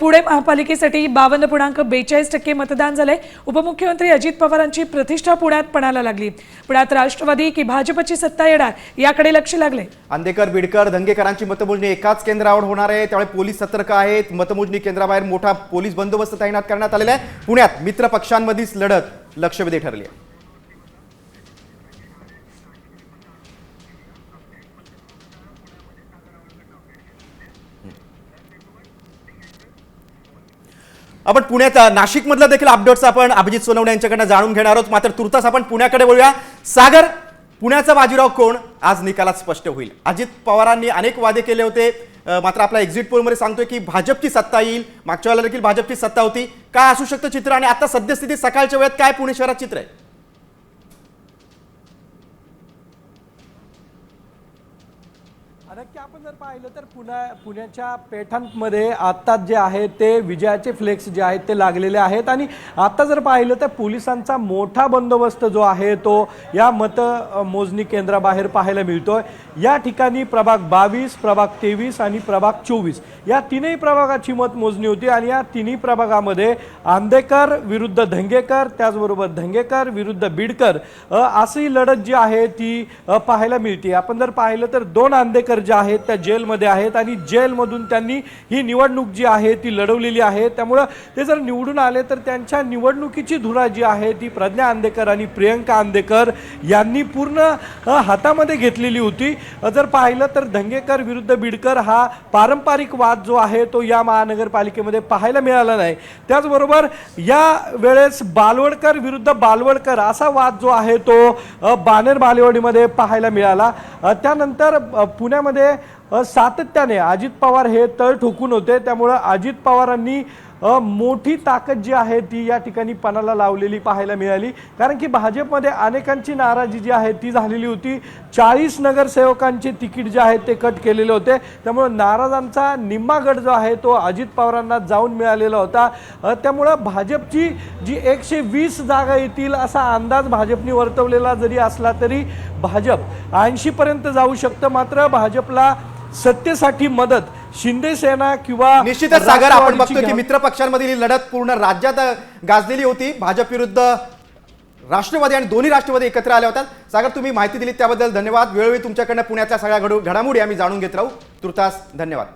पुणे महापालिकेसाठी 52.42% मतदान झाले। उपमुख्यमंत्री अजित पवारांची प्रतिष्ठा पुण्यात पणाला लागली। पुण्यात राष्ट्रवादी की भाजपची सत्ता येणार याकडे लक्ष लागले। अंधेकर बिडकर धंगेकरांची मतमोजणी एकाच केंद्रावर होणार आहे, त्यामुळे पोलीस सतर्क आहेत। मतमोजणी केंद्राबाहेर मोठा पोलीस बंदोबस्त तैनात करण्यात आलेला आहे। पुण्यात मित्र पक्षांमधील लढत लक्षवेधी ठरली आहे। आपण पुण्यात नाशिक मधला देखील अपडेट्स आपण अभिजित सोनवणे यांच्याकडून जाणून घेणार आहोत। मात्र तुर्तास आपण पुण्याकडे वळूया। सागर, पुण्याचा बाजीराव कोण आज निकालात स्पष्ट होईल। अजित पवारांनी अनेक वादे केले होते, मात्र आपला एक्झिट पोल मध्ये सांगतोय की भाजपची सत्ता येईल। मागच्या वेळेला देखील भाजपची सत्ता होती। काय असू शकतं चित्र आणि आता सद्यस्थितीत सकाळच्या वेळेत काय पुणे शहरात चित्र आहे? नक्की आपण जर पाहिलं तर पुण्याच्या पेठांमध्ये आता जे आहे ते विजयाचे फ्लेक्स जे आहेत ते लागलेले आहेत। आणि आता जर पाहिलं तर पोलिसांचा मोठा बंदोबस्त जो आहे तो या मतमोजणी केंद्राबाहेर पाहायला मिळतोय। या ठिकाणी प्रभाग 22, प्रभाग 23 आणि प्रभाग 24 या तीनही प्रभागाची मतमोजणी होती। आणि या तिन्ही प्रभागामध्ये आंदेकर विरुद्ध धंगेकर, त्याचबरोबर धंगेकर विरुद्ध बिडकर अशी लढत जी आहे ती पाहायला मिळते। आपण जर पाहिलं तर 2 आंदेकर जे आहेत त्या जेलमध्ये आहेत आणि जेलमधून त्यांनी ही निवडणूक जी आहे ती लढवलेली आहे। त्यामुळे ते जर निवडून आले तर त्यांच्या निवडणुकीची धुरा जी आहे ती प्रज्ञा आंदेकर आणि प्रियंका आंदेकर यांनी पूर्ण हातामध्ये घेतलेली होती। जर पाहिलं तर धंगेकर विरुद्ध बिडकर हा पारंपरिक वाद जो आहे तो या महानगरपालिकेमध्ये पाहायला मिळाला नाही। त्याचबरोबर या वेळेस बालवडकर विरुद्ध बालवडकर असा वाद जो आहे तो बाणेर बालेवाडीमध्ये पाहायला मिळाला। त्यानंतर पुण्यामध्ये सातत्याने अजित पवार हे तळ ठोकून होते, त्यामुळे अजित पवारांनी मोठी ताकद जी आहे ती या ठिकाणी पणाला लावलेली पाहायला मिळाली। कारण की भाजपमध्ये अनेकांची नाराजी जी आहे ती झालेली होती। 40 नगरसेवकांचे तिकीट जे आहेत ते कट केलेले होते, त्यामुळे नाराजांचा निम्मा गट जो आहे तो अजित पवारांना जाऊन मिळालेला होता। त्यामुळे भाजपची जी 120 जागा येतील असा अंदाज भाजपने वर्तवलेला जरी असला तरी भाजप 80 पर्यंत जाऊ शकतं। मात्र भाजपला सत्तेसाठी मदत शिंदे सेना किंवा निश्चितच सागर, आपण बघतोय की मित्र पक्षांमधील लढत पूर्ण राज्यात गाजलेली होती। भाजप विरुद्ध राष्ट्रवादी आणि दोन्ही राष्ट्रवादी एकत्र आल्या होत्या। सागर, तुम्ही माहिती दिली त्याबद्दल धन्यवाद। वेळोवेळी तुमच्याकडनं पुण्याच्या सगळ्या घडामोडी आम्ही जाणून घेत राहू। तुर्तास धन्यवाद।